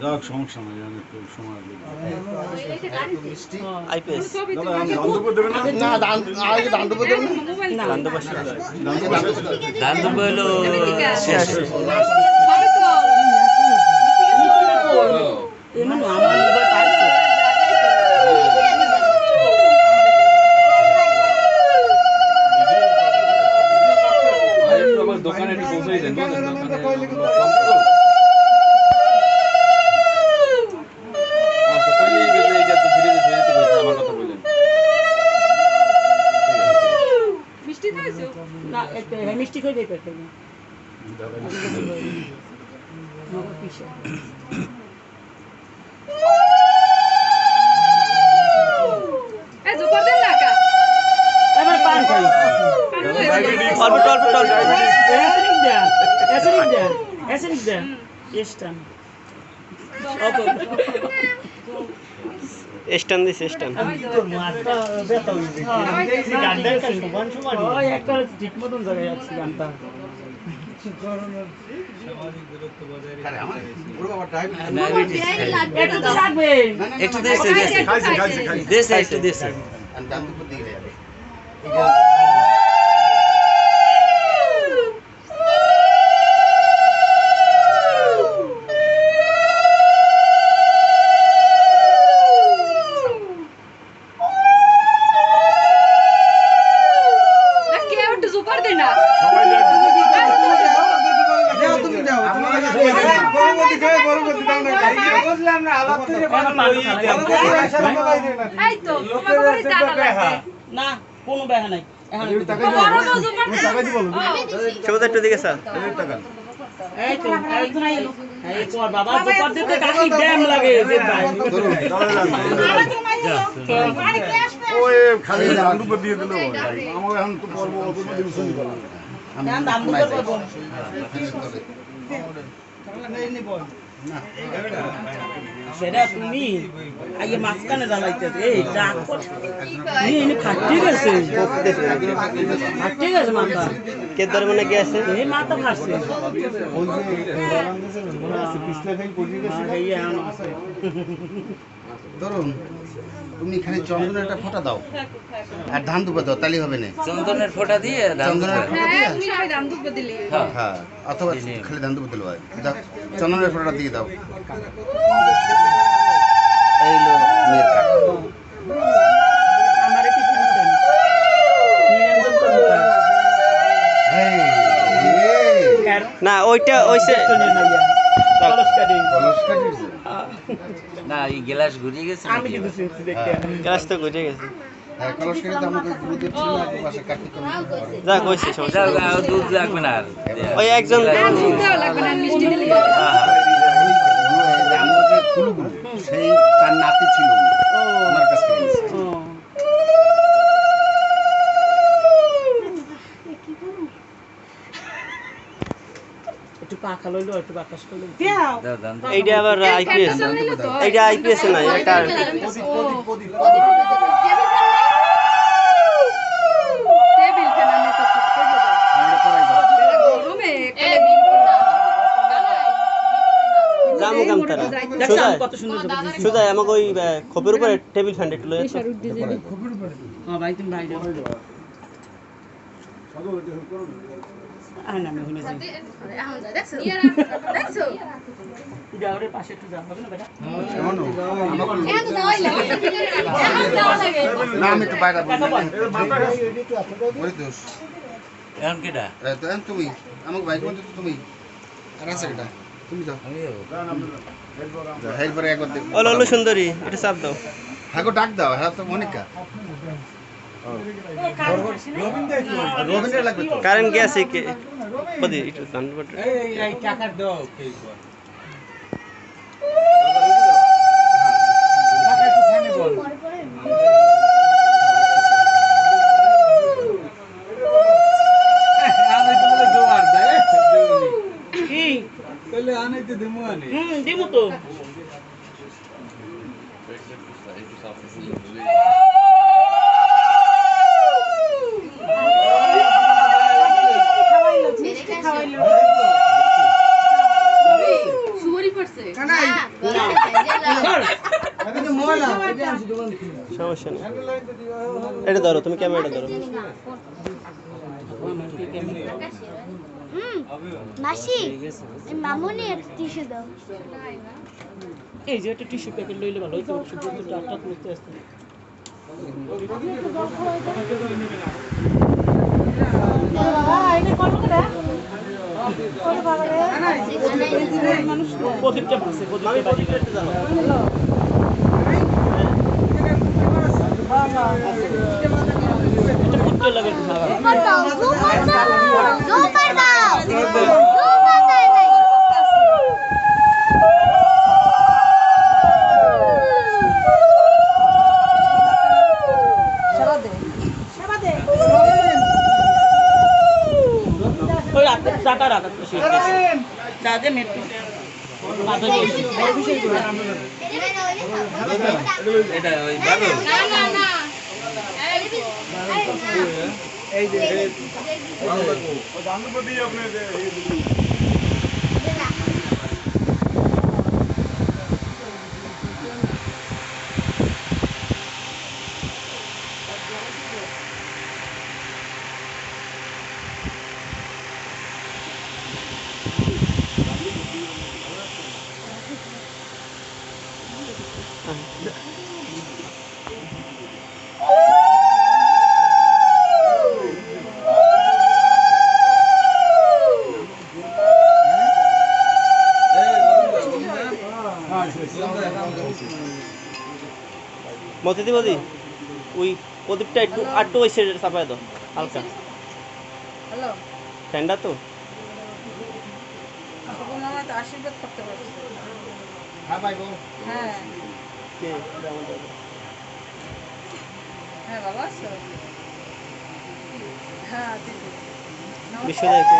যাক সমস্যা নাই জানি তো সময় আইপিএস দাদা দান দেবেন না দান আগে দান দেব না দান্দবাস দান্দব হলো শেষ এমন আমার মোবাইল পাইছো আমার দোকানে একটু পৌঁছাই দেন আচ্ছা কইলেই বেজে এই তো ধীরে ধীরে তো আমার কথা বললেন মিষ্টি খাইছো না একটা মিষ্টি করে দিতে পারি এই জোকর দেন না কা এবার পান খাই অল্প অল্প অল্প অ্যাসিডিক দা এস্টান স্ট্যান্ড দিছে স্ট্যান্ড একটা ঠিক মতন জায়গায় আছি গানটা একটু তো থাকবে একটু দেশে দেশে দেশে একটু দেশে না কে একটু জোকর দেন না এই তো তোমার বাড়ি টাকা লাগবে না কোনো ব্যাহা নাই বড় জোকর সবুজ একটু দিকে স্যার এই তো একজন আইলো এই তো বাবা জোপার দিতে কাকি ড্যাম লাগে যে ভাই ওই খালি দান দিয়ে দিল আমার এখন তো পর্ব অল্প দিন শুনি আমি দাম দিতে পারবো সেটা তুমি আগে মাঝখানে জ্বালাইতেছে এই ডাক এনে ফাটি গেছে ফাটি গেছে মাথা কে ধরে মনে কি আছে এই মাথা ফাটছে ধরুন তুমি এখানে চন্দনের একটা ফোঁটা দাও আর ধান দুপা দাও তাহলে হবে না চন্দনের ফোঁটা দিয়ে চন্দনের ফোঁটা দিয়ে হ্যাঁ তুমি সবাই দাম দুধ দিলি হ্যাঁ অথবা খালি ধান দুপা দিলে হয় দাও চন্দনের ফোঁটা দিয়ে দাও এই লো মেয়ের কাঠ আমারে কিছু দিতেন নিরঞ্জন কর্মকার না ওইটা ওইসে কলস কাটি কলস কাঠির না এই গ্লাস ঘুরিয়ে গেছে আমি কিন্তু শুনছি দেখতে ক্লাস তো ঘুরে গেছে হ্যাঁ কলস কাঠি তো আমাদের গুরুদেব ছিল আর পাশে কাঠি কম যা কইছে সমস্যা যাও, আর দুধ লাগবে না আর ওই একজন আর দুধ দেওয়া লাগবে না মিষ্টি দিলি আমাদের কুলুগুরু সেই তার নাতি ছিল উনি। আমার কাছ থেকে নিয়েছে। একটু পাখা লইলো একটু বাতাস করলো দাও দান দাও। এইটা আবার আইপিএস এইটা আইপিএস না এটা টেবিল ফ্যান আনলে তো ঠিক করে দাও আমরা পড়াই দাও। গরমে টেবিল জামু কাম তারা দেখছো আমি কত সুন্দর জবাব দিয়েছি সুদা আমাকে ওই খোপের উপরে টেবিল ফ্যান একটু লয়ে প্রেসার উঠে যাবে হ্যাঁ ভাই তুমি বাইরে না আমি হইনা যাই দেখছো যাওয়ার পাশে একটু যাও হবে না বেটা শোনো, আমাকে- এখন যাওয়া লাগে না আমি তো বাইরে বলবো। ওই দোষ। এখন কেটা তো এখন তুমি আমাকে বাইক বলতে তো তুমি আর আছে এটা তুমি যাও আমিও যাও, এরপরে একবার দেখো ওলো ওলো সুন্দরী এটা চাপ দাও হ্যাঁ গো, ডাক দাও হ্যাঁ তো মনিকা রবীন্দ্র লাগবে তো কারেন্ট গেছে কে বদি একটু কনভার্ট এই টাকার দাও কি তাহলে আনাইতে দেবো আনে দিমু তো সুবরি পড়ছে সমস্যা নেই এটা ধরো তুমি ক্যামেরাটা ধরো মাসি মামুনি একটা টিস্যু দাও এই যে একটা টিস্যু প্যাকেট লইলে ভালো হতো সুব্রত ডাক্তার করতে আসতে প্রদীপটা ভাসে প্রদীপটা বাজিয়ে এটা ফুটতে লাগে ওই টাকা রাখা দাদা মেট্রো এটা ওই বাবু এই যে জানবো দিয়ে আপনি মতি বদি ওই প্রদীপটা একটু আটটু ওই সাইডে চাপায় দাও হালকা হ্যালো ঠান্ডা তো আশীর্বাদ করতে পারছি হ্যাঁ ভাই গো হ্যাঁ কে হ্যাঁ বাবা আছো হ্যাঁ দিদি বিশ্বদায়কে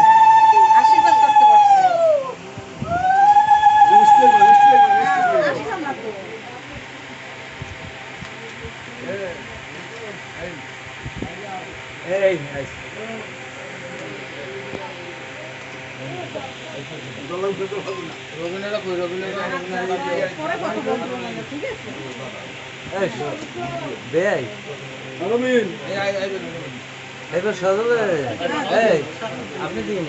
আশীর্বাদ করতে পারছি আসলাম না তো এই রবীন্দ্রনাথ কই রবীন্দ্রনাথ পরে কথা বলবো ঠিক আছে এই বেই আলমিন এবার সজলে এই আপনি দিন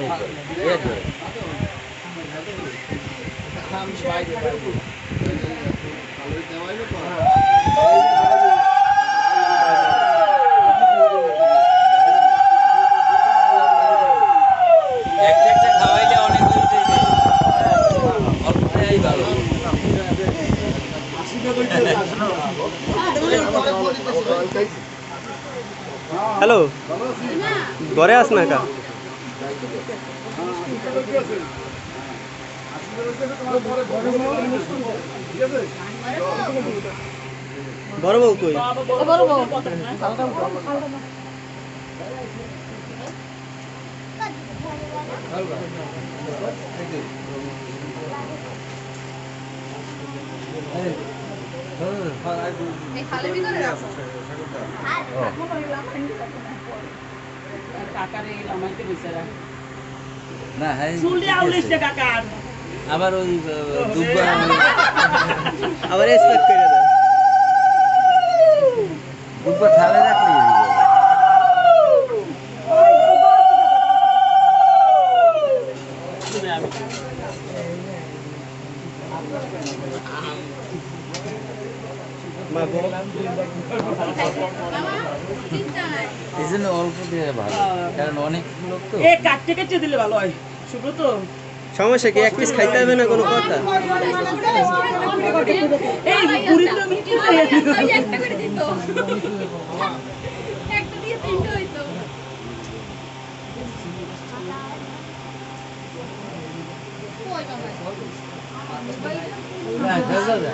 এই তো একটা খাওয়াইলে অনেক অল্পটাই ভালো হ্যালো ঘরে আস না কা বড় বউ কই কাকারে লামাইতে বেচারা না হ্যাঁ চুল আউলিস না কাকার আবার ওই দুব্বা আবার এক্সপেক্ট করে দাও দুব্বা থালে রাখলে মা গো এই জন্য অল্প দিয়ে ভালো কারণ অনেক লোক তো এ কাটতে কাটতে দিলে ভালো হয় সুব্রত সমস্যা কি এক পিস খাইতে হবে না কোনো কথা এই পুরি তো আমি কি একটা করে দিত একটা দিয়ে তিনটা হইতো না দাদা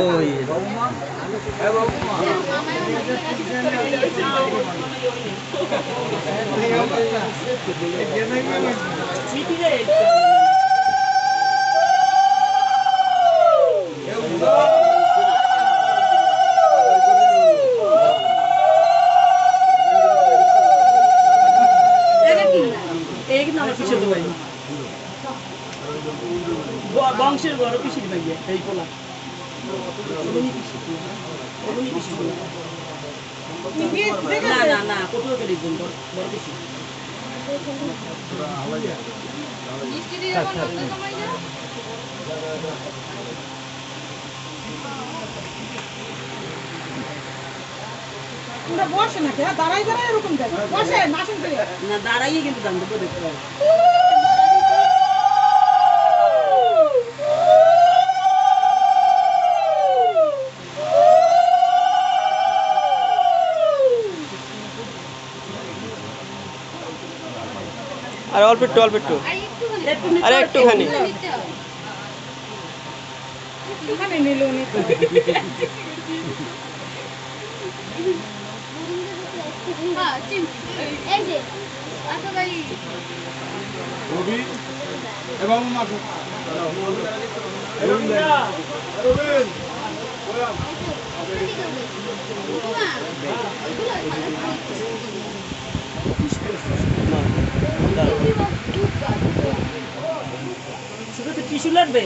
ওই মিটিয়ে एक नाम पिछे तो भाई বংশের বড় পিসির ভাইয়া এই পোলা না না না কত করে দিন বড় বেশি বসে নাকি দাঁড়াই দাঁড়াই এরকম দেয় বসে নাচুন করে না দাঁড়াইয়ে কিন্তু দাম দেবো দেখতে আর অল্প একটু আরে একটুখানি এখানে নিল উনি এই যে আচ্ছা ভাই রবি এবং মাসু রবীন্দ্র শুধু টিস্যু লাগবে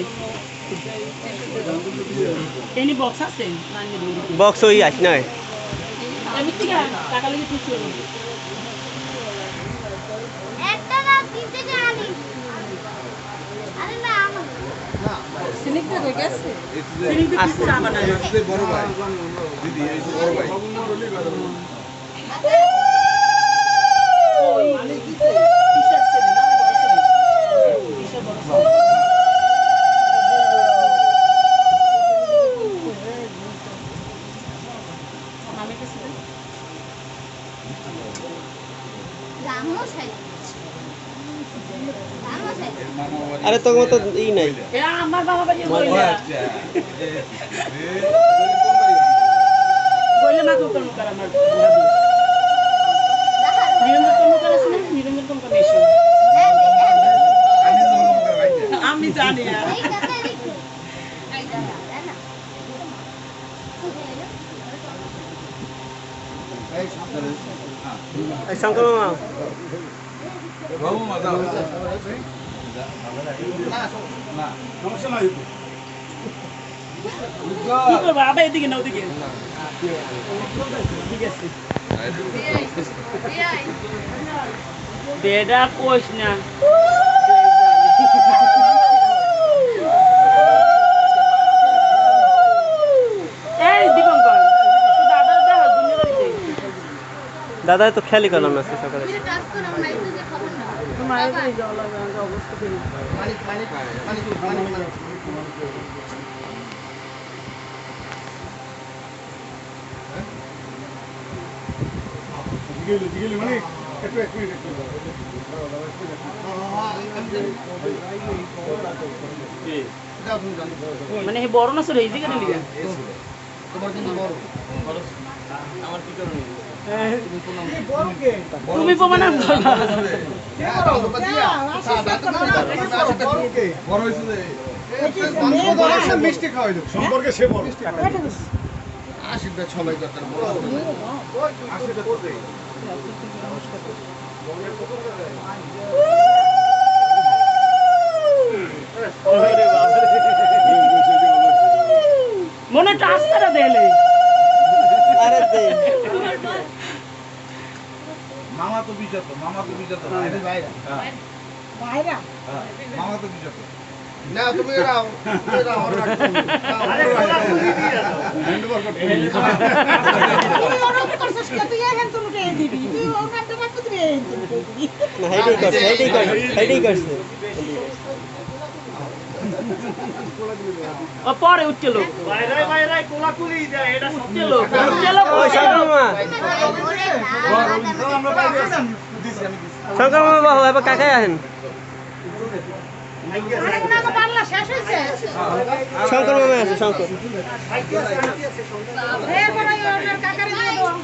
এনি বক্স আছে বক্স ওই আস নয় আমি ঠিক টাকা লাগে টিস্যু একটা না তিনটে যে আনি আরে না আমার সিনিকটা হয়ে গেছে সিরিং টিস্যু চা বানায় বড় ভাই দিদি এই বড় ভাই ওই টি-শার্ট সেল না টি-শার্ট বড় আমি কাছে গামো সাইজ গামো সাইজ আরে তোর মতো ই নাই এ আমার বাবা বাড়ি বইলে মা কোন কর আমার নিরঞ্জন কোন কর আছে না নিরঞ্জন কোন কর এসো আমি জানি না এই কথা দেখো এই দাঁড়া না এই শঙ্কর মামা বাবু মাদা না সমস্যা নাই কি করব আবার এদিকে না ওদিকে ঠিক আছে বেডা কোশ না এই দীপঙ্কর তো দাদা দাদা দুনিয়া বাড়িতে দাদা তো খেয়ালই করলাম না সকালে তুমি টাচ করো আমার একটু যে খবর না তোমার এই যাওয়া লাগে অবস্থা দেখি জিগেলি মানে একটু এক মিনিট মানে হে বড় না সরে এই দিকে নিলি তোমার কিন্তু বড় তুমি প্রমাণ করবা বড় হইছে যে মিষ্টি খাওয়াই দাও সম্পর্কে সে বড় আশীর্বাদ সবাই দরকার বড় আশীর্বাদ করবে মনে টাস্তারা দেলে আরে দে মামা তো বিজাত ভাইরা বাইরা মামা তো বিজাত না তুমি এরাও আমার তুই ওরকম করছিস কে তুই এখন তুমি কে দিবি তুই ওরকম রাখতে তুই দিবি না হেডেই করছে ও পরে উঠছিল বাইরে কোলাকুলি দে এটা উঠছিল ওই শঙ্কর মামা শঙ্কর মামা বাবু এবার কাকাই আহেন আরেকটা আমার বাংলা শেষ হইছে শঙ্কর মামা আছে শঙ্কর এরপরে ওনার কাকারে দিয়ে দাও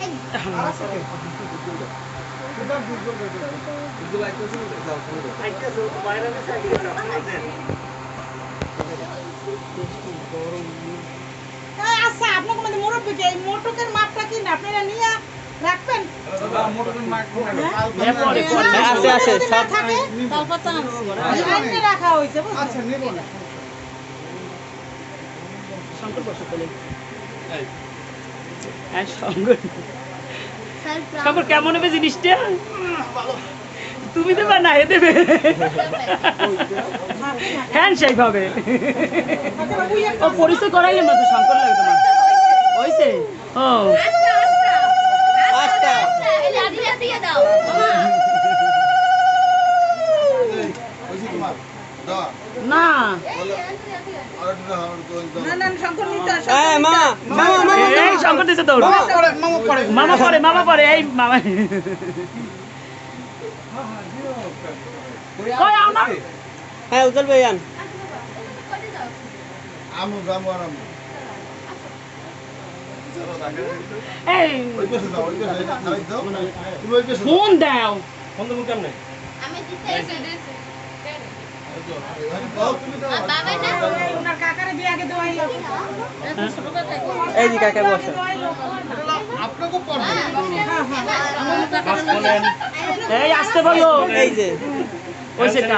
আচ্ছা আপনাকে মানে মুরব্বীকে এই মোটকের মাপটা কি না আপনারা নিয়ে রাখবেন আছে সব থাকে তারপর তো আইনে রাখা হইছে বুঝছেন আচ্ছা নেব না শঙ্কর বসে তাহলে হ্যাঁ শঙ্কর শঙ্কর কেমন হবে জিনিসটা তুমি দেবা না এ দেবে হ্যাঁ সেইভাবে ও পরিচয় করাইলে না তো শঙ্কর লাগে তোমার হয়েছে ও আচ্ছা দিয়ে দাও না এই মা এই শঙ্কর দিছে দৌড় মামা পরে এই মামা কই আমা হ্যাঁ উজ্জ্বল ভাই আন এই ফোন দাও আমি দিতে বাবা না ওনার কাকারে বিয়ে আগে দেওয়াইলো এই যে কাকা বসে এই আসতে বলো এই যে ওই সেটা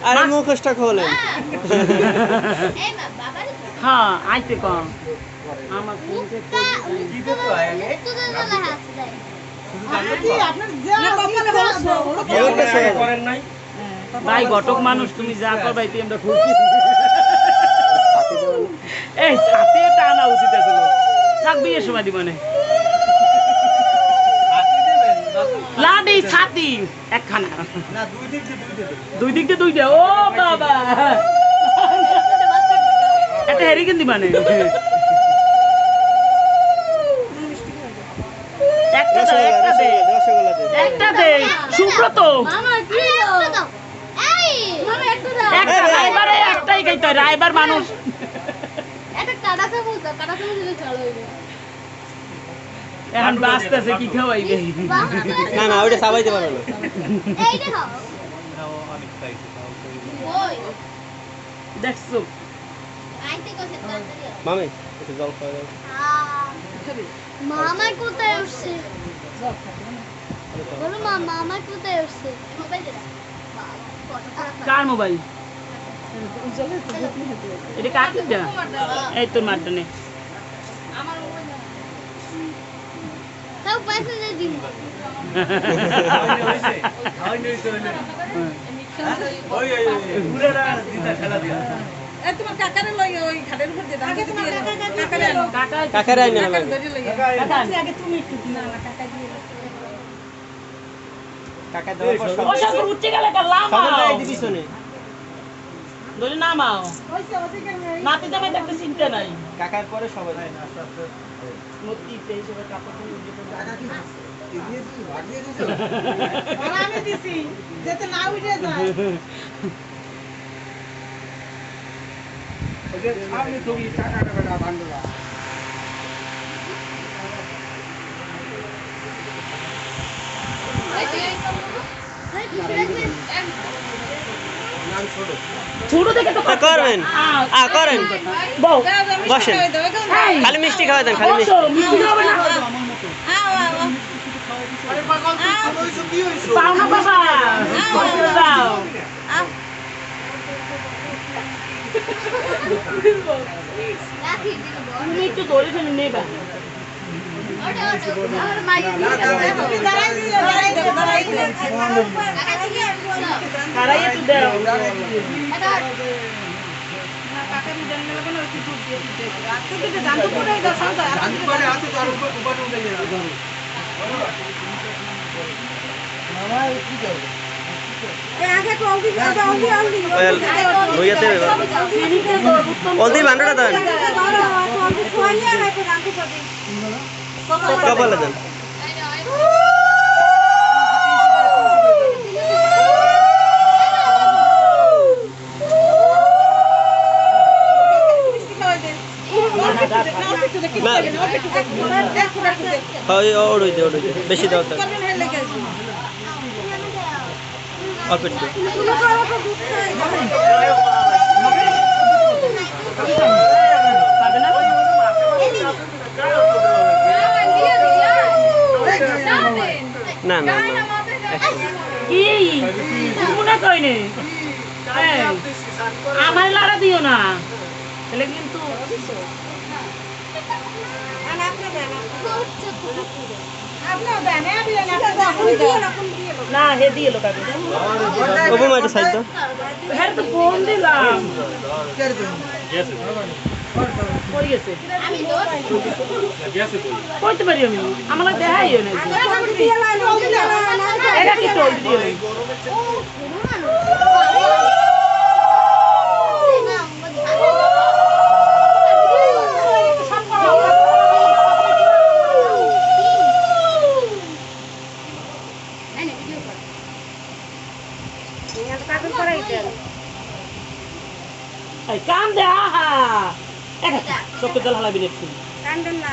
আরে মুখোশটা খোলেন এই বাবা হ্যাঁ আইতে কম আমার ফোন কি করতে হয় আগে তো দাদা হাত দেয় আপনার যা করেন নাই ভাই ঘটক মানুষ তুমি যা করবাই তুই আমরা খুশি এই ছাতে টানা উচিত আছিল থাক বিয়ের সময় দিব না লাডি ছাতি একখানা না দুই দিক দিয়ে দুইটা ও বাবা একটা হেরিকেন দিবা না একটা দে সুব্রত মামা কি দাও এই মামা একটু দাও একটা রাইবারে একটাই খাইতে হয় রাইবার মানুষ একটা কাটা চামচ দাও কাটা চামচ দিলে চলো হইবে এখন বাঁচতেছে কি খাওয়াইবে না না ওইটা সবাই দিতে পারবে না এই দেখো ওই দেখছো আইতে কইছে তাড়াতাড়ি মামি একটু জল খাওয়া দাও মামা কোথায় উঠছে বলো মামা কোথায় উঠছে মোবাইল দে কার মোবাইল এটা কার কিটা এই তোর মারটা নে তাও পয়সা দিয়ে দিন তোমার কাকারে লই ওই ঘাটের উপর দিয়ে আগে তোমার কাকারে কাকারে আইনা আগে তুমি একটু দিও না কাকা দিয়ে কাকা দেওয়ার পর ও শঙ্কর উঠে গেলে কালাম সবাই এই পিছনে ধরে নামাও হইছে ওদিকে নাতি জামাই দেখতে চিন্তা নাই কাকার পরে সবাই নদীতে এই সব কাপড় আমি দিছি যাতে না উঠে যায় ছোট থেকে তো করবেন করেন বউ বসেন এই, খালি মিষ্টি খাওয়া দেন খালি বসো, মিষ্টি খাবে না পাও না বাবা যাও রাখি তুমি একটু ধরে ফেলে নেবা ওটা আমার মাইক তুমি দাঁড়াই দিও দাঁড়াই দিও কাকা থেকে খারাই একটু দাও জানতো কোথায় দাও সন্তান আগে তো অলদি অলদি লইয়াতে অলদি বান্ডটা দেন কপালে দেন ওড়ই দে বেশি দাও তো অল্প একটু পাবে না না না কি মনে কইনি আমার লড়া দিও না তাহলে কিন্তু না হে দিয়ে লোক উপমা একটু সাইড দাও হ্যাঁ তো ফোন দিলাম কই গেছে কইতে পারি আমি আমার দেখাই না এটা কি টোল দিও কাম দে আহা চোখে জল হালাবি দেখছি কান্দন না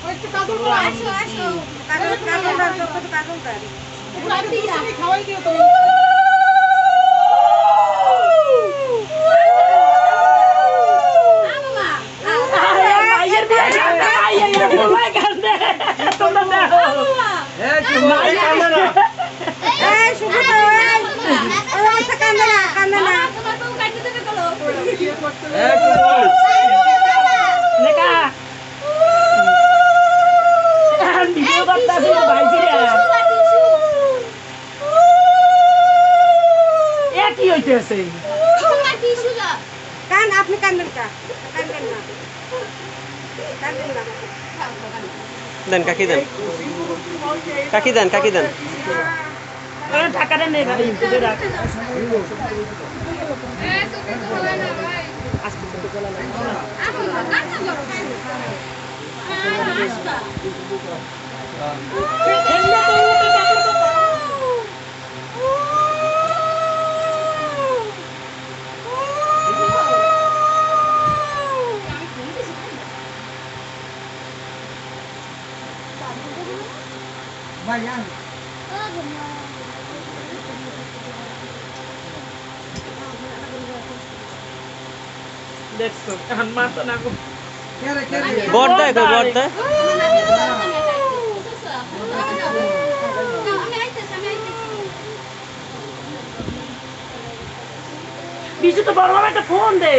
একটু কাজল করে আসো আসো কাজল চোখে তো কাজল করে খাওয়াই দিও তুমি মায়ের বিয়ে মায়ের বলাই কান্দে তোমরা দেখো মায়ের কান্দে না এই শুভ তো ওই কান্দে না নেকা ভিডিও করতে আসি ভাইজি রে এ কি হইতেছে কান আপনি কান্দেন না কান্দেন না দেন কাকি দেন কাকি দেন টাকাটা নেই ভাই তুই রাখ দেখছো এখন মারতো না গো বড় দেয় কই বড় দেয় বিশু তো বড় মামা একটা ফোন দে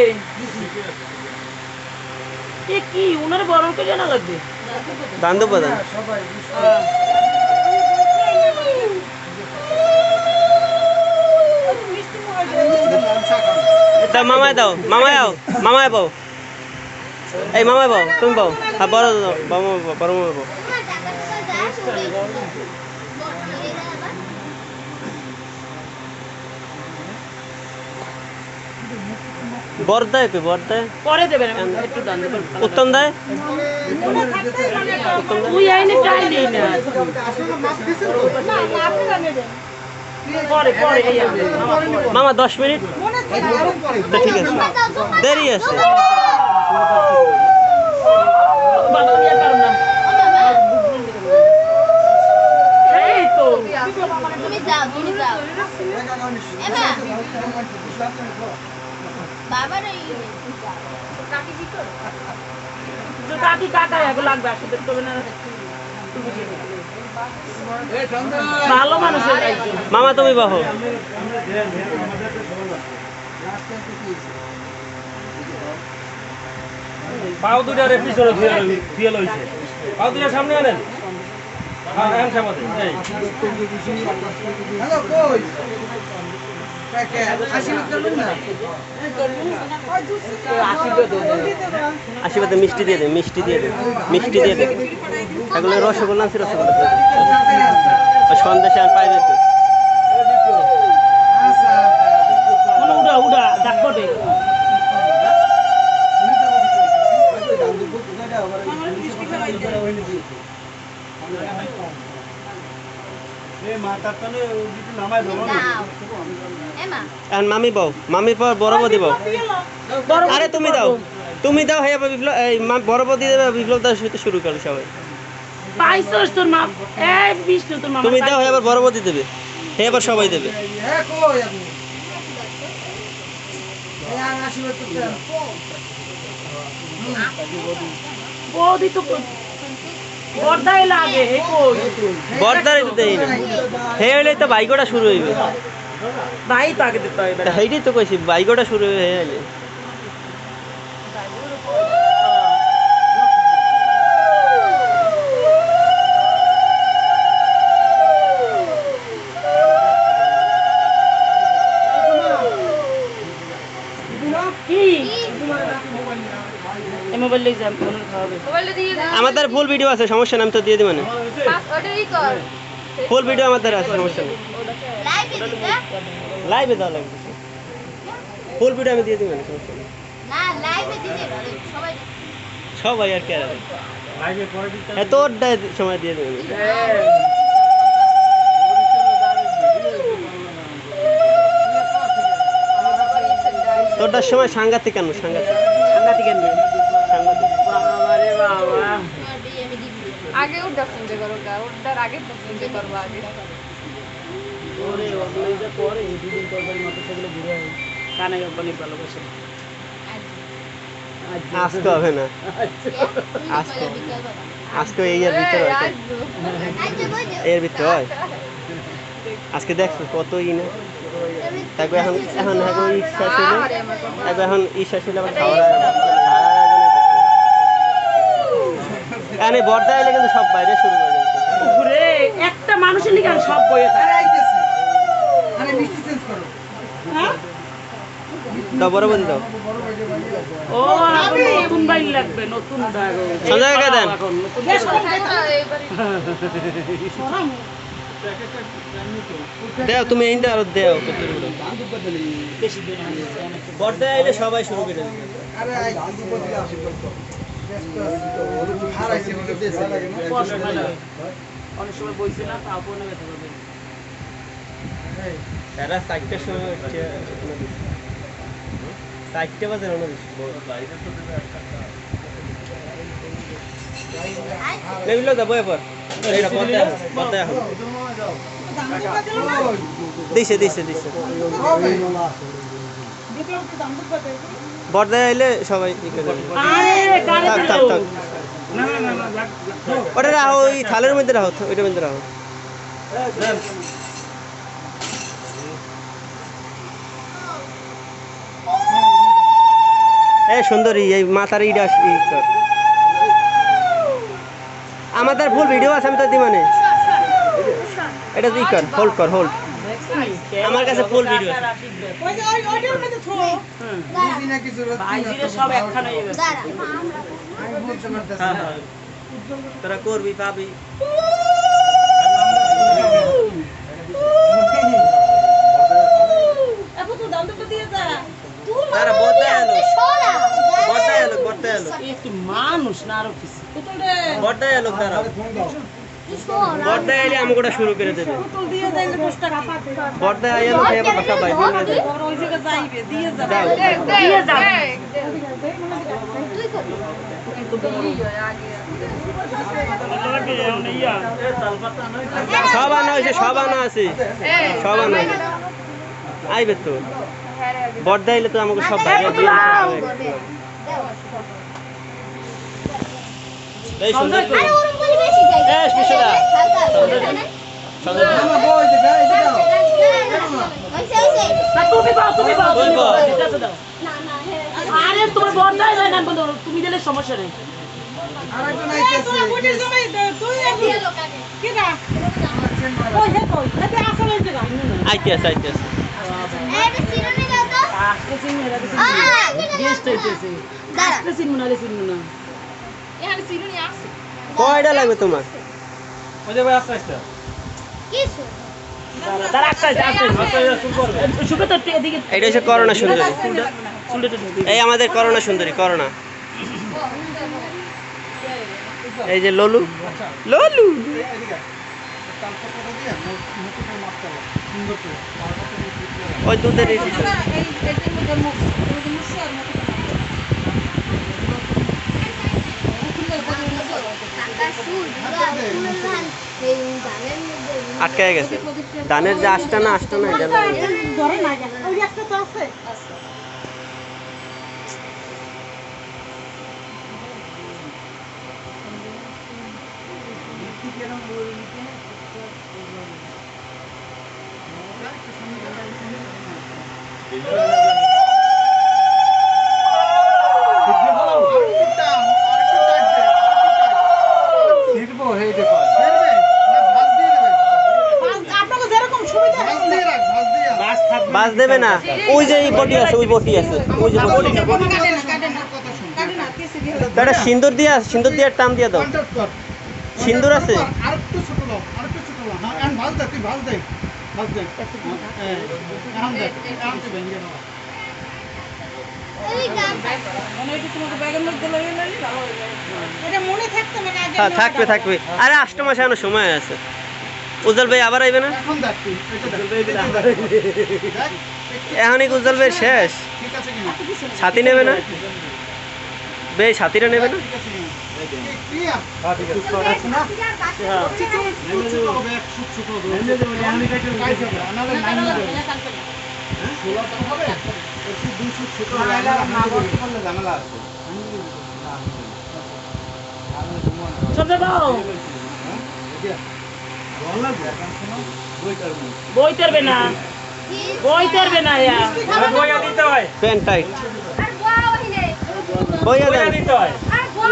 এ কি উনারে বড় কে জানা লাগবে দান্দু প্রধান দাও মামায় পাও এই মামায় পাও তুমি পাও হ্যাঁ বড় দাও বড় মামায় পাও বড় দেয় কই বড় দেয় পরে দেবে একটু দান দেবে উত্তম দেয় তুই আইনে চাই নেই না পরে পরে মামা 10 মিনিট তো ঠিক আছে দেরি আছে এই তো তুমি যাও এমা বাবার কাকি কাকা এগুলো লাগবে আসতে তবে না ভালো মানুষের দায়িত্ব মামা তুমি বাহো পাও দুটার পিছনে ফিয়েল হয়েছে পাও দুটার সামনে আনেন হ্যাঁ সামনে এই আশীর্বাদে মিষ্টি দিয়ে দে এগুলো রসগোল্লা আছে রসগোল্লা সন্দেশে পাই যেত উড়া ডাকবটে মামি পাও বড় দিব আরে তুমি দাও হ্যাঁ বিপ্লব এই বড় দিয়ে দেবে বিপ্লব দাও শুরু করো সবাই পাইছস তোর মা এই বিষ্ণু তোর মা তুমি দাও হ্যাঁ আবার বড় দিয়ে দেবে হ্যাঁ আবার সবাই দেবে বৌদি তো বর্দাই লাগে হে কই বর্দারে তো দেই না হে হইলে তো বাইকটা শুরু হইবে ভাই তো আগে দিতে হয় তা সেইটাই তো কইছি বাইকটা শুরু হয়ে গেলে কি এই মোবাইল লই যাম ফোন খাওয়াবে মোবাইলটা দিয়ে দে আমাদের ফুল ভিডিও আছে সমস্যা নাই আমি তো দিয়ে দিই মানে ওটাই কর ফুল ভিডিও আমাদের আছে সমস্যা নেই লাইভে দিতে লাইভে দেওয়া লাগবে ফুল ভিডিও আমি দিয়ে দিই মানে সমস্যা নেই না লাইভে দিতে পারে সবাই সবাই আর কে আর লাইভে পরে দিতে হ্যাঁ তোরটা সময় দিয়ে দেবেন তোরটার সময় সাংঘাতিক আনবো সাংঘাতিক সাংঘাতিক আনবে সাংঘাতিক বাবা রে বাবা আগে ওটা চিন্তা করো গা ওটার আগে তো চিন্তা করবো আগে ওরে ওগুলোই যা করে দুদিন তরকারি মতো সেগুলো ঘুরে হয় কানাই অনেক ভালোবাসে আসতে হবে না আসতে আজকে এই এর ভিতরে হয় এর ভিতরে হয় আজকে দেখছো কত ই না তারপর এখন এখন এখন ইচ্ছা ছিল তারপর এখন ইচ্ছা ছিল আবার খাওয়ার আয়োজন বর্দা এলে কিন্তু সব বাইরে শুরু করে যাচ্ছে ঘুরে একটা মানুষের লিখে সব বইয়ে থাকে হ্যাঁ? দাও বড় বন্ধু দাও ও এখন নতুন বাইল লাগবে নতুন দাগো সঞ্জয় কাকা দেন এখন নতুন দেও তুমি এইটা আর দেও বেশি দিন বর্দা এলে সবাই শুরু করে দেবে অনেক সময় বইছে না তা আপনে ব্যথা করবে তারা 4টার সময় উঠছে 4টা বাজে রওনা দিচ্ছে লেবিলো দাও বয়পর এইটা বর্দা এখন দিছে বর্দা এলে সবাই ই করে দেবে আরে কারে থাক দিল থাক থাক ওটা রাখো ওই থালের মধ্যে রাখো ওইটার মধ্যে রাখো সুন্দরী এই মাথার ইটা আমাদের ফুল ভিডিও আছে আমি তো দিই মানে এটা তুই কর হোল্ড কর হোল্ড আমার কাছে ফুল ভিডিও আছে ভাইজিরে সব একখানে হয়ে গেছে তোরা করবি পাবি তারা বর্দা এলো একটু মানুষ না আরো কিছু বর্দা এলো তারা বর্দা এলে আমি গোটা শুরু করে দেবে বর্দা এলো এবার কথা ভাই দাও দিয়ে যাও সব আনা হয়েছে সব আনা আছে সব আনা আইবে তো বর্দা এলে তো আমাকে সব বাইরে দিয়ে এই সুন্দর করে তুমি আরে তোমার বর্দাই যায় না বলো তুমি দিলে সমস্যা নেই আইতে আছে কয়টা লাগবে তোমার ওই যে ভাই আস্তে আস্তে এটা হচ্ছে করোনা সুন্দরী এই আমাদের করোনা সুন্দরী করোনা এই যে ললু ললু ওই দুধের আটকায় গেছে ধানের যে আসটা না এটা বাস দেবে না, ওই যে এই বটি আছে, ওই বটি আছে, ওই যে বটি। একটা সিন্দুর দিয়ে টান দিয়ে দাও। সিন্দুর আছে? আরেকটু ছোট দাও, আরেকটু ছোট দাও। হ্যাঁ, এখন ভাজ দে, তুই ভাজ দে। ভাজ দে। হ্যাঁ, এখন দে, এখন তুই ভেঙে দাও। হ্যাঁ, থাকবে থাকবে। আরে 8 মাসে এখনো সময় আছে। উজ্জ্বল ভাই আবার আইবে না? এখন দেখ তুই, এটা দেখ। এখনই উজ্জ্বল ভাই শেষ। ঠিক আছে কিনা? ছাতি নেবে না? ভাই ছাতিটা নেবে না? ঠিক আছে কিনা? ক্লিয়ার? ছোট আছে না? হ্যাঁ ছোট হবে, এক ফুট ছোট হবে। এমনি দেবো, এমনি কাটে কাটে হবে। নাহলে নাই হবে। 16 তো হবে। একটু 2 ফুট ছোট হবে। না বলতে পারলে ঝামেলা আছে। সঞ্জয় দাও বই তেরবে না, বই তেরবে না। বইয়া দিতে হয়, প্যান্ট টাইট আর গোয়া হইলে বইয়া বইয়া দেন। দিতে হয়। আর গোয়া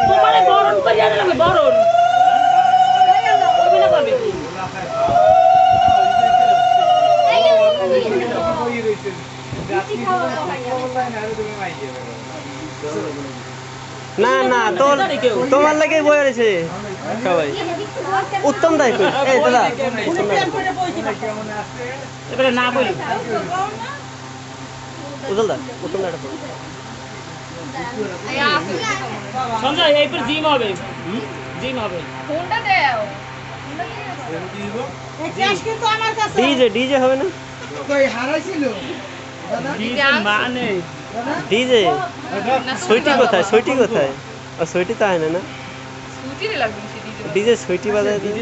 তোমার বরণ করিয়া দিলাম, বরণ করবে না করবে কি? না না, তোমার লাগে বইয়া রয়েছে সবাই। উত্তম দায় কই? এই দাদা উত্তম দায়। এবারে না বলি উজ্জ্বল দা, উত্তম দাটা পড়ো। সঞ্জয় এইবার জিম হবে, জিম হবে। ডিজে হবে না? মানে ডিজে সুইটি কোথায়? সুইটি কোথায়? ও সুইটি তো হয় না। ডিজে সুইটি বাজায় দিদি।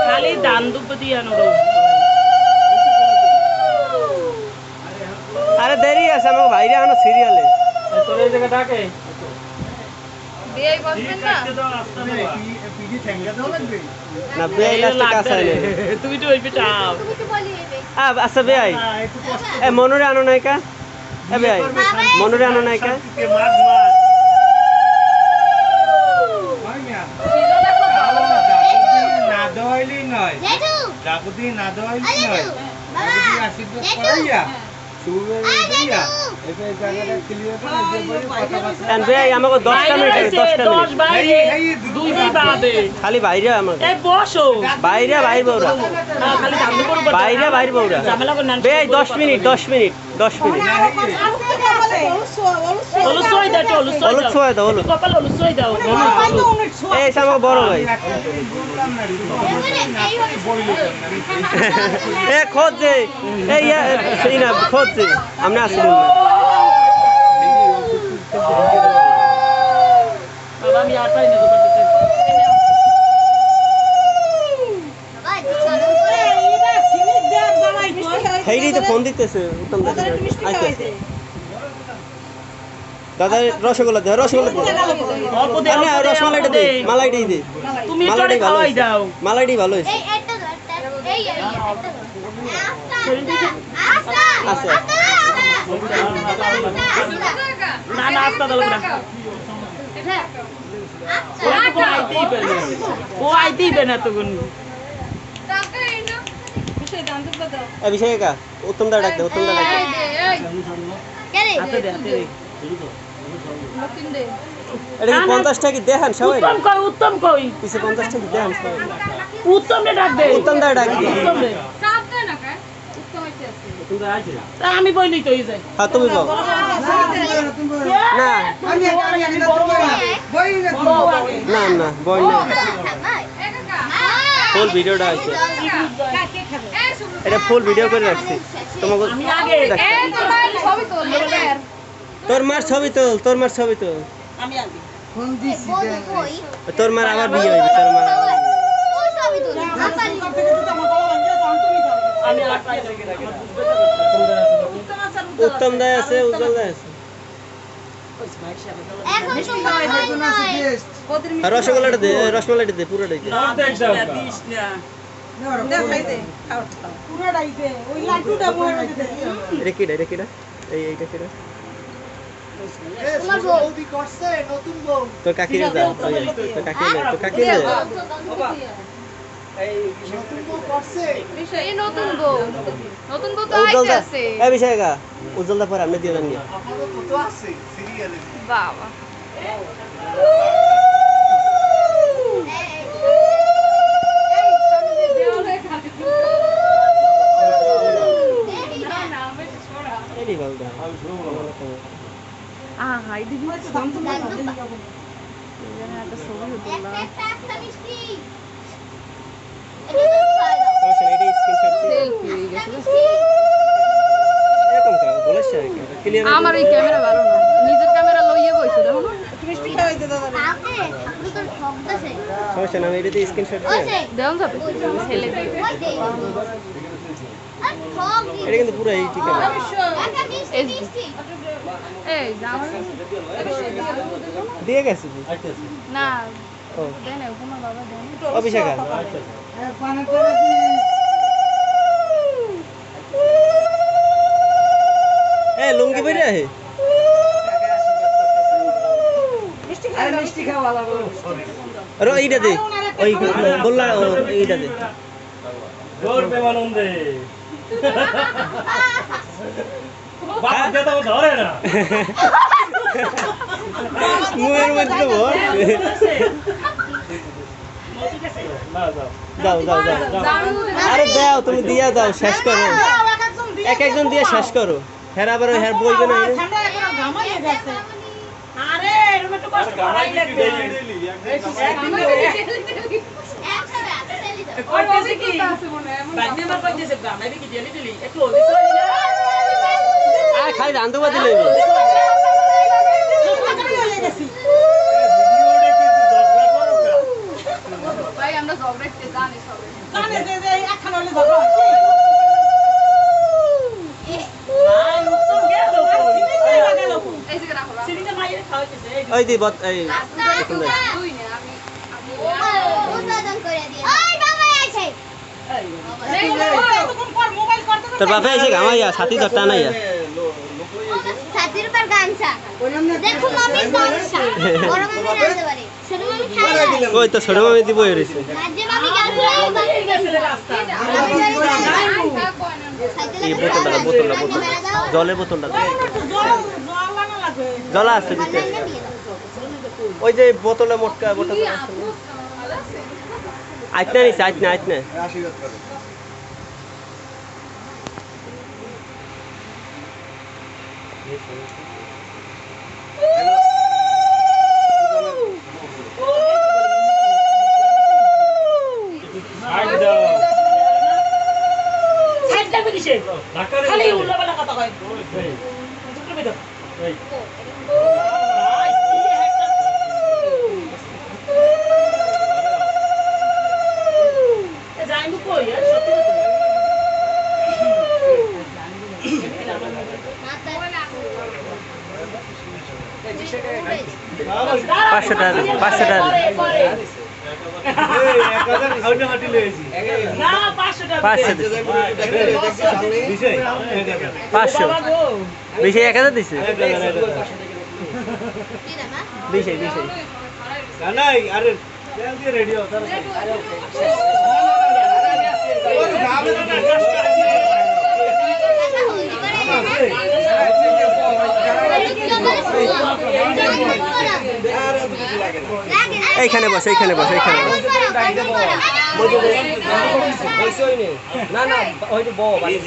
খালি দান দুপ দিয়ে আনো। আরে দেরি আছে, আমার বাইরে এখনো সিরিয়ালে। তোর এই জায়গা ডাকে না বেআই লাস্টে কাছে আইলে। তুমি তো ওই পিটাও। তুমি তো বলি এবে আচ্ছা বেআই, এ মনুরে আনো নাই কা? এ বেআই মনুরে আনো নাই কা? না দইলি নয়, জেঠু জাগুদি না দইলি আরে নয়, জেঠু জাগুদি বাবা আশীর্বাদ জেঠু করাইয়া সুবে আরে দিয়া জেঠু এই জায়গাটা ক্লিয়ার করে যে বই কথা বার্তা এন বেআই আমাকে 10টা মিনিট আছে, 10টা 10 মিনিট বাইরে 2 দিন বাদে। খালি বাইরে আমাকে এই বসো বাইরে বাইরে বউরা না, খালি দাম দুপুর উপর বাইরে বাইরে বউরা ঝামেলা করে না। বেআই 10 মিনিট 10 মিনিট 10 মিনিট। হলুদ সই দাও, একটু হলুদ সই হলুদ দাও। ছোঁয়া দাও, হলুদ। কপাল হলুদ সই দাও। এই যে আমার বড় ভাই। এ খোঁজ যে এই সেই না খোঁজ যে আমরা আসি না। বাবা আমি আর পাই না তো করতে। বাবা চলো করে হেইরি তো ফোন দিতেছে উত্তম দাদা। আইতেছে দাদা, রসগোল্লা দে, রসগোল্লা দে। অল্প দে, না রসমালাইটা দে, মালাইটাই দে। তুমি একটু মালাইটাই ভালো খাওয়াই হয়েছে। দাও। মালাইটাই ভালো হয়েছে। এই একটা ধর এই একটা আছে। না না আস্তা দাও না। ও তো আইতেই পারে না। ও আইতেই পারে না তো কোন। এই বিষয়ে কা উত্তম দা ডাক দে, উত্তম দা ডাক দে। হাতে দে, হাতে দে। এটা কি 50 টাকা কি দেখান সবাই? উত্তম কই পিছে 50 টাকা দেখান সবাই। উত্তম রে ডাক দে। উত্তম দা ডাক দে। উত্তম রে তোমরা আইছে তা আমি বইলি তো এই যাই। হ্যাঁ তুমি বল না না না বল না। ফুল ভিডিওটা আছে, এটা ফুল ভিডিও করে রাখছি তোমাকে। আমি আগে তোর মার ছবি তোল, তোর মার ছবি তোল। আমি আগে তোর মার আবার বিয়ে হইবে, তোর মার আবার বিয়ে। আমি আর পাই না। উত্তম দায় আছে, উজ্জ্বল দায় আছে। এখন তো সময় নয়। আর রসগোল্লাটা দে, রসগোল্লাটা দে পুরোটাই দে। এটা কিটা, এটা কিটা? এইটা কিটা? তোমার বউ। বৌদি করছে নতুন বউ। তোর কাকিরে দে, তোর কাকিরে দে, তোর কাকিরে দে। নতুন বউ করছে। এই নতুন বউ। নতুন বউ তো উজ্জ্বল দা, আইতাছে। এই বিষয় গা, উজ্জ্বল দা পরে আপনি দিয়ে দেন গিয়া। আপাতত তো আছে সিরিয়ালে। বাবা। এই ভালো দা। আহা এদিকে একটা ছবি একটা তুললাম। একটা মিষ্টি। সমস্যা নেই, এটা স্ক্রিনশট দিয়ে। সেলফি হয়ে গেছে। এরকম কা, বলেছ আর কি, ক্লিয়ার। আমার এই ক্যামেরা ভালো না, নিজের ক্যামেরা লইয়ে বইছে দেখো না। কাউকে আপনি তো ঠকতেছে। সমস্যা না, আমি এটাতে স্ক্রিনশট দিয়ে। ওইছে দেওয়া যাবে ছেলে দিয়ে। ওইছে আর ঠক দিন। এটা কিন্তু পুরো এই ঠিক আছে। একটা মিষ্টি মিষ্টি। এই আমার দিয়ে গেছে কি? না ও দেন না তোমার বাবা দেন। অভিষেক এ লুঙ্গি পরে আহে আরে এইটা দে, ওই গোল্লা এইটা দে। জোর প্রেমানন্দে বাপ যেটা ধরে না মুয়ের মধ্যে তো ভর। না যাও দাও দাও দাও। আরে দাও, তুমি দিয়া দাও, শেষ করো। এক একজন দিয়ে শেষ করো। হের আবার হের বইবে না। আর খালি রান্ধু বাদি লইবে। ভাই আমরা ঝগড়া করতে জানি সবাই। এই যে রাখো। ওই দি বত এই দেখুন দে। তুই না আমি উৎপাদন করে দিয়ে। ওই বাবা আছে। তোর বাপে এসে গামাইয়া সাথী ধরতা নাইয়া। ছাতির উপর গামছা। দেখো মামি গামছা। বড় মামি রাখতে পারে। ছোট মামি খায় না। ওই তো ছোট মামি দিব এরিছে। মাঝে মামি গামছা। এই বোতলটা বোতলটা বোতল। জলের বোতলটা দে। জল আছে ভিতরে। ওই যে বোতলে মোটকা বোতল আছে। আইতনা নিছে, আইতনা আইতনা। আশীর্বাদ করো। সাইড দাও ধাক্কা দে খালি উল্লাপাল্লা কথা কয় এই পাঁচশো টাকা দে, 500 বেশি 1000 দিছে। বেশি এইখানে বস, এইখানে বস, এইখানে বস। না না ওই যে বউ বাড়ি।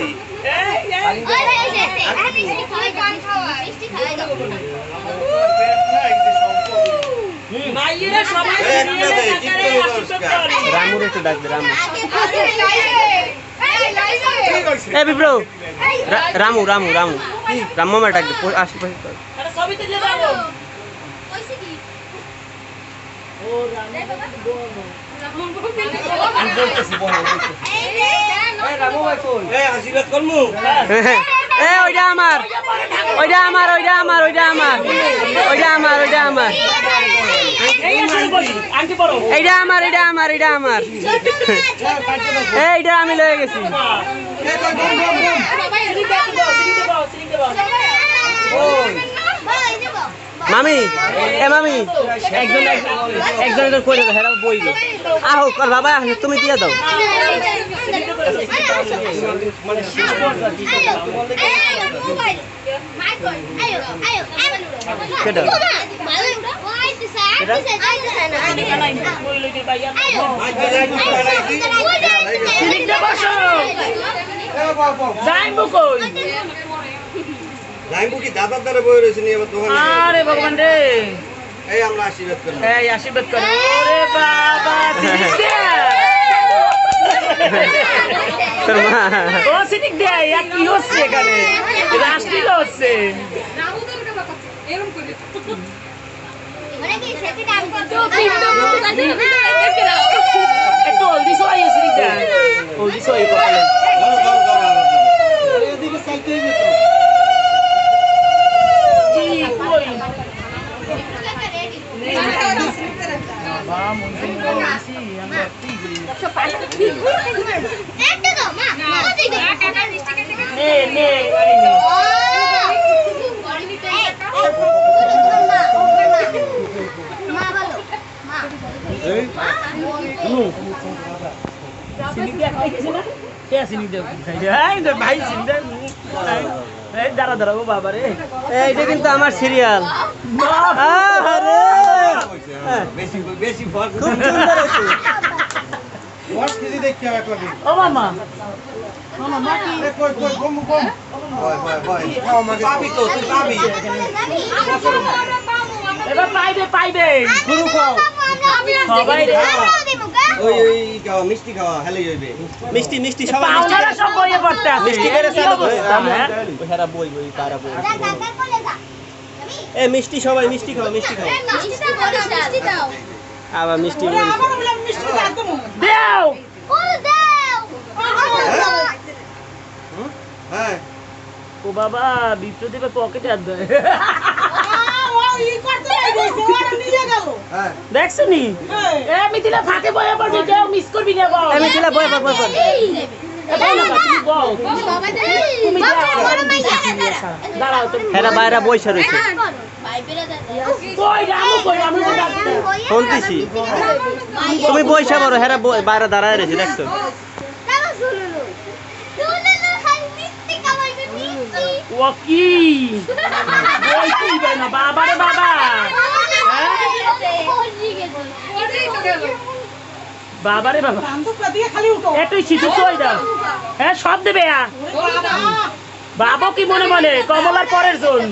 রামুর একটু ডাক দে, রামু। এ বিপ্লব, রামু রামু রামু রামু আমার ডাক দে, আশেপাশে। আশীর্বাদ করমু এ ওইটা আমার ওইটা আমার ওইটা আমার ওইটা আমার ওইটা আমার ওইটা আমার এইটা আমার এইটা আমার এইটা আমার এইটা আমি লয়ে গেছি মামি এ মামি একজন একজন একজন করে দাও হেরা বই দাও আহো কর বাবা তুমি দিয়ে দাও কেডা লাইমবুকি দাদার দ্বারা বই রয়েছে নিয়ে আবার দোকানে আরে ভগবান রে এই আমরা আশীর্বাদ করব এই আশীর্বাদ করো ওরে বাবা তোর মা ও সিনিক দে এক কি হচ্ছে এখানে রাষ্ট্রীয় হচ্ছে একটু হলদি সবাই সিনিক দে হলদি সবাই কপালে এদিকে চাইতে হবে দাঁড়া দাঁড়া ও বাবা রে এইটা কিন্তু আমার সিরিয়াল বেশি বেশি ফল খুব সুন্দর হয়েছে 10 কেজি দেখতে হবে একলা ও মামা কই কই কম কম বয় খাও আমাকে পাবি তো তুই পাবি এবার পাইবে পাইবে শুরু কর সবাই রে ওই ওই খাওয়া মিষ্টি খাওয়া হেলে হইবে মিষ্টি মিষ্টি সবাই পাওনারা সব বইয়ে পড়তে আছে মিষ্টি করে কি চালু অবস্থা, হ্যাঁ? হেরা বই বই তারা বই এ মিষ্টি সবাই মিষ্টি খাও মিষ্টি খাও আবার মিষ্টি দেও হ্যাঁ ও বাবা বিপ্রদীপের পকেটে হাত দেয় হ্যাঁ দেখছো নি এ মিথিলা ফাঁকে বয়ে পড়বি কেউ মিস করবি না বল আমি ছিল বই বই বই এ বল না তুমি বল তুমি দাঁড়াও তুমি হেরা বাইরা বইসা রইছে কই রামু তো ডাকতে ফোন দিছি তুমি বইসা বড় হেরা বাইরা দাঁড়ায় রইছে দেখছো ও কি বই তুই না বাবা রে বাবা বাবা রে বাবা এটুই সিধু কই দাও হ্যাঁ সব দেবে বাবা কি মনে মনে কমলার পরের জন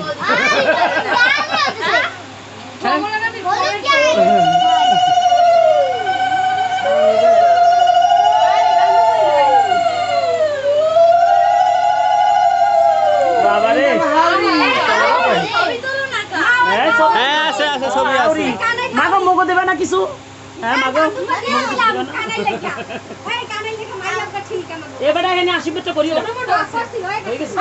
বাবা রে হ্যাঁ আছে আছে ছবি আছে মাগো মগো দেবে না কিছু হ্যাঁ মাগো এবারে এখানে আশীর্বাদ করিও হয়ে গেছে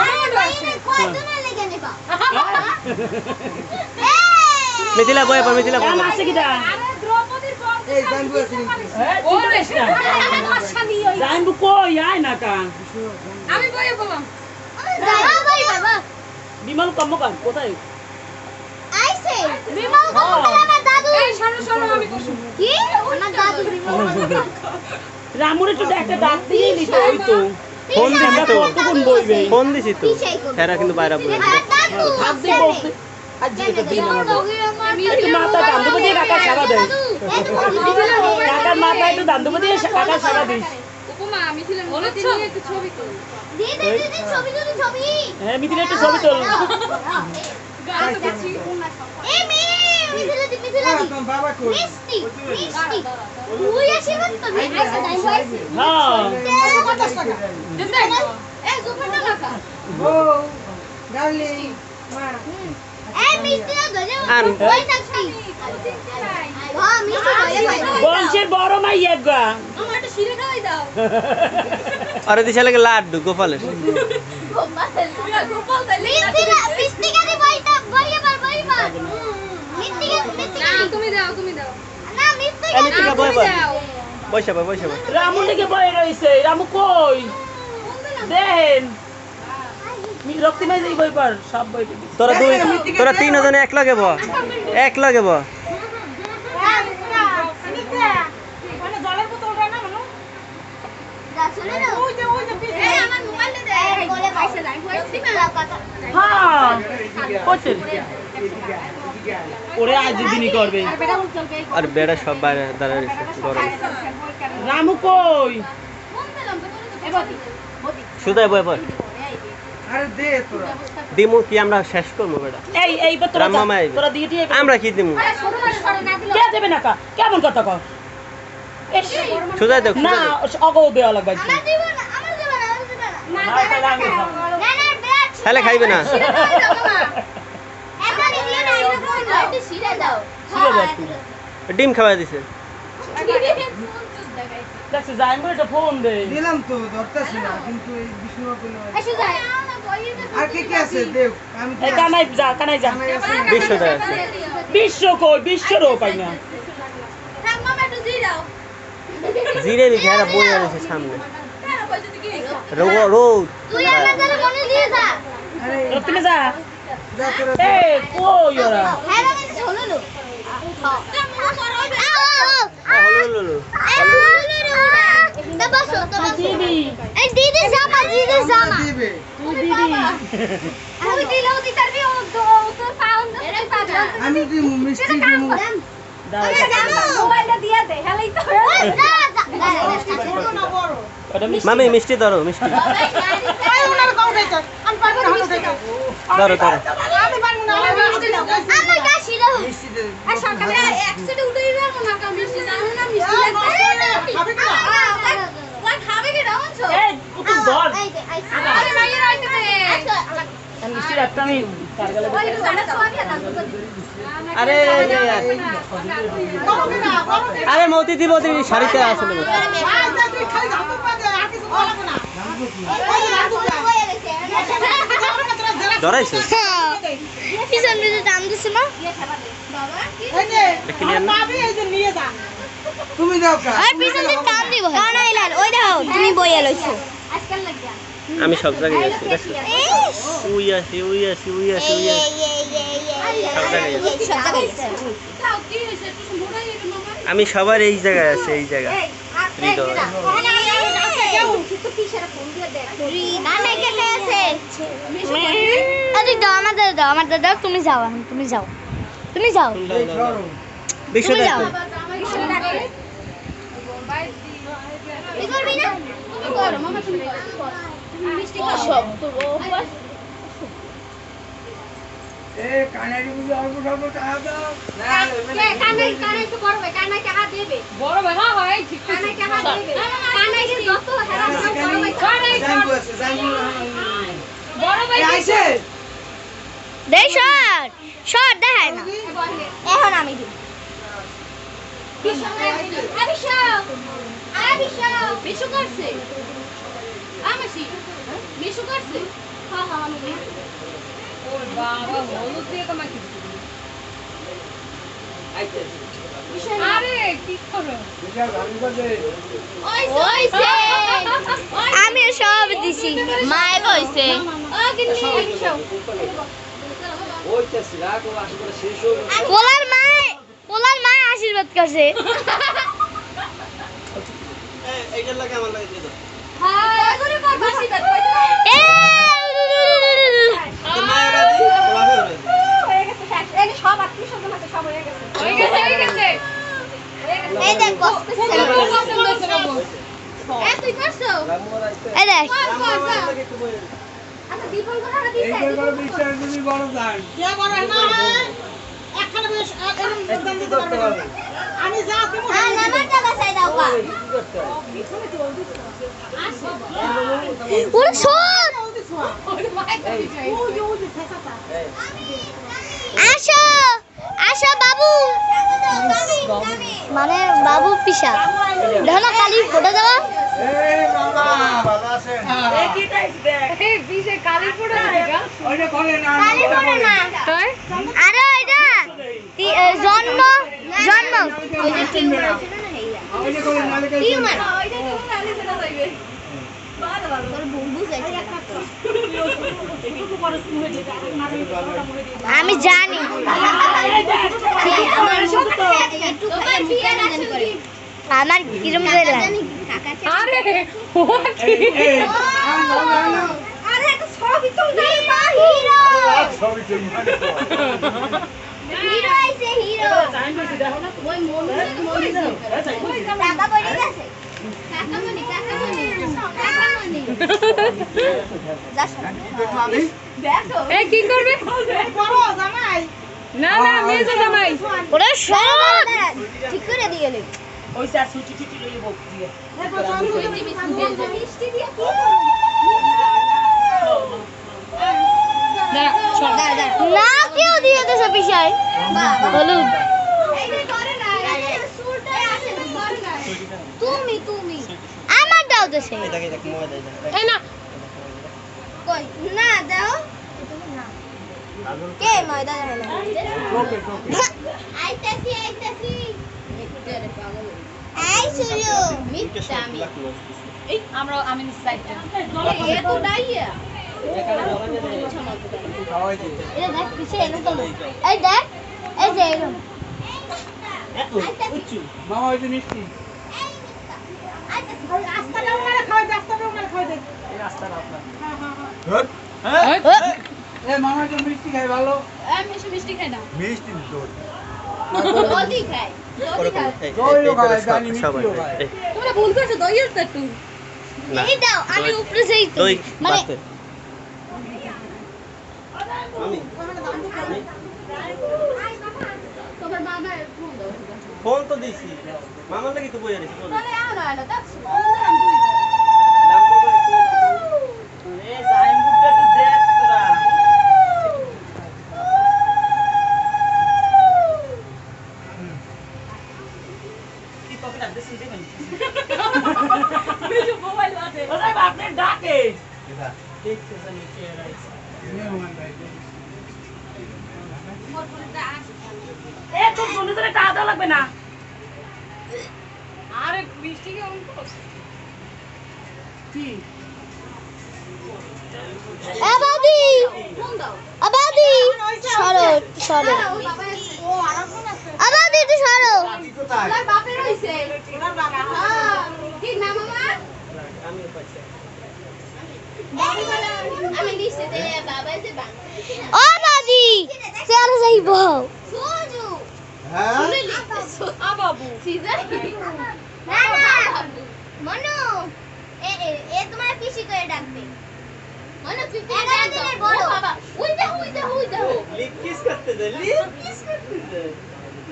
মিথিলা বই পর মিথিলা বই কাম আছে কিটা এই জানবো আছে জানবু কই আয় না কা আমি বইয়ে বললাম বিমল কম্মকার কোথায় রামুর একটু একটা ডাক দিয়ে নিত ওই তো ফোন দিছি তো কতক্ষণ বইবে ফোন দিছি তো হেরা কিন্তু বাইরা বই হাত দিয়ে বলতে আজ যেটা দিন আমাদের একটু মাথা দান্দুপতি দিয়ে কাকা সারা দেয় কাকার মাথায় একটু দান্দুপতি দিয়ে কাকা সারা দিস উপমা আমি ছিলাম বলেছি নিয়ে একটু ছবি তুল হ্যাঁ মিথিলা একটু ছবি তোল গাড়ি যাচ্ছি বাবা কই ও ডার্লিং মা আন বংশের বড় মাই একগা আমার একটা শিরে খাওয়াই দাও আরে দিশা লাগে লাড্ডু গোপালের মিষ্টিকারি বইটা বইয়ে পার তুমি দাও না মিষ্টিকা বই বসে রামু দিকে বয়ে রইছে রামু কই দেন রক্তিমাই যাই বই পার সব বই দিবি তোরা 3 জনে এক লাগে ব জলের বোতলটা না মানে আমার মোবাইলে দে বলে পয়সা নাই হ্যাঁ কোচের ওরে আজ দিনই করবে আর বেড়া সব বাইরে দাঁড়ায় রয়েছে গরম রামু কই সুদাই বই আরে দে তোরা দিমু কি আমরা শেষ করবো বেড়া এই তোরা রামমামা আইবে। তোরা দিয়ে দিয়ে আমরা কি দিমু কে দেবে না কেমন কথা কর সুদাই দেখ না অগো দেওয়া লাগবে আমার দিব না না তাহলে আমি খাবো। না বেট তাহলে খাইবে না এখনই দিও না একটু সিরা দাও সিরা দাও। ডিম খাওয়াই দিছে দেখছি যাইবো এটা ফোন দে দিলাম তো দরকারছিল না কিন্তু এই বিষ্ণু বলে এসো যাই আর কি আছে দেখ আমি এই কানাই যা বিশ্বটা আছে বিশ্ব কই বিশ্বরও পাই না থাক মামা একটু দি দাও জিরে বি ঘেরা বই আছে সামনে কেন কইতে কি রোদ তুই আমাদের মনে দিয়ে যা আরে তুমি যা যা তোরা এ কই ওরা হ্যাঁ আমি শোনো লো হলো দিদি দিদি জামা দিবে তুই দিদি আমি দিলেও দিতে পারবি ও তোর পাউন্ড আমি দি মিষ্টি দিমু দাও মোবাইলটা দিয়ে দে হেলাই তো ওটা মিষ্টি মামি মিষ্টি ধরো মিষ্টি ধরো আমার কাছে দাও মিষ্টি দে আর সকালে একসাথে উঠে দিলাম না কাম মিষ্টি জানো না মিষ্টি লাগবে ওই খাবে কি রামছো এই তুই ধর এই দে আরে মাইয়ের আইতে দে মিষ্টি রাখতে আমি কারগালে ওই সাড়ে 6 দিয়ে দাও আরে আরে মতি দিব শাড়িতে আসলে ধরাইছে পিছন দিতে দাম দিছ না তুমি দাও কা আর পিছন দিতে দাম দিব কারণ আইলাল ওই দাও তুমি বইয়া লইছো আজকাল লাগিয়া আমি সব জায়গায় গেছি দেখছো উই আসি সব জায়গায় গেছি। আমি সবার এই জায়গায় আছে এই জায়গা হৃদয় আমার দাদা তুমি যাও তুমি যাও বিশ্ব তুমি যাও এ কানাড়ি বুঝি অল্প অল্প টাকা দাও জানবো আছে জানবো আইছে দে শর্ট দেখায় না এখন আমি দিই আমি সব দিছি মায়ে কইছে পোলার মায়ে আশীর্বাদ করছে এইটার লাগে আমার লাগে দিয়ে দাও তোর মায়ের রাজি বাবা রাজি এই দেখ তুই করছো এই দেখ আচ্ছা দীপন কথা এই করে বিচার তুমি বড় জান আমি যা তুমি আমার টাকা চাই দাও কা ওরে শোন আসো বাবু মানে বাবু পিসা দেখো না কালি ফটো দেওয়া এ বাবা ভালো আছেন এই কি টাইস দেখ এই বিশে তালি করে না আরে এটা জন্ম জন্ম ওই যে টিউমার ছিল না হেইয়া টিউমার আমি জানি আমার কিরম করে লাগে আরে আরে একটা ছবি তো হিরো হিরো আইছে হিরো ওই মমি টাকা পড়ে গেছে কাকামণি দেখো এ কি করবে বড় জামাই না না মেজো জামাই ওরে সব ঠিক করে দিয়ে গেলে ওই স্যার সুচি চিটি লইয়ে বক দিয়ে মিষ্টি দিয়ে না কেউ দিয়ে দেছে বিষয় হলুদ তুমি আমার দাও দেছে এই না কই না দাও কে ময়দা দেয় না আইতাছি এই সুরিও মিথ্যা আমি এই আমরা আমি সাইডটা এ তো ডাইয়া এটা দেখ পিছে এলো তো এই দেখ এই যে এলো মামা ওই যে মিষ্টি রাস্তাটাও মারা খাওয়া দে এই রাস্তাটা আপনার হ্যাঁ এ মামা যে মিষ্টি খাই ভালো আমি মিষ্টি খাই না মিষ্টি তো জলদি খাই দইও খায় জানি মিষ্টিও খায় তোমরা ভুল করছো দইয়ের তো একটু এই দাও আমি উপরে যাই তো দই মানে বাতে তোমার মামা ফোন দাও ফোন তো দিছি মামার লাগি তো বইয়া দিছি তাহলে আনো আনো তাস এ সাইনবোর্ডটা তো দেখ তোরা কি কপি ডাক দিছিস দেখেন ভিডিও মোবাইল আছে ওরে বাপরে ডাকে এটা দেখতে জানি কে রাইছে এ তো বন্ধু তোরে টাকা দেওয়া লাগবে না আরে মিষ্টি কি অন করছ কি আবাদি ফোন দাও আবাদি সরো ও আরাম ফোন আছে আবাদি একটু সরো কোথায় ওর বাপের হইছে ওর বাবা হ্যাঁ ঠিক না মামা আমিও পাইছি আমি নিচে দে বাবা যে বাংলা ও বাদি চলে যাইব সোজু হ্যাঁ আ বাবু সিজার না না মনু এ তোমার পিসি করে ডাকবে মনু তুই 11 দিনের বড় বাবা ওই দেখো লিপ কিস করতে দে লিপ কিস করতে দে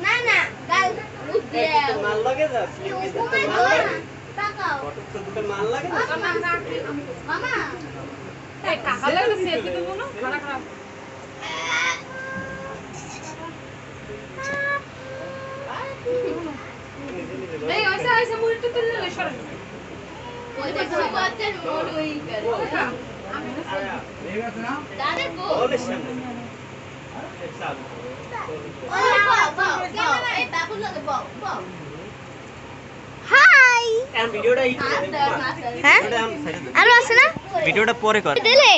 না না গাল মুখ দিয়ে মাল লাগে যা লিপ কিস করতে মাল লাগে তাকাও ফটো তো দুটো মাল লাগে না মামা তাই টাকা লাগলে সেলফি দেব না খারাপ খারাপ এই ওইসা মুড়িটা তুললে সরে ওই দেখো বাচ্চার মোড় ওই করে ঠিক আছে না দাদা গো ওদের সামনে সাব ওই বাও এই বাবু লাগে বাও হাই ভিডিওটা হ্যাঁ ভিডিওটা আর আছে না ভিডিওটা পরে কর দিলে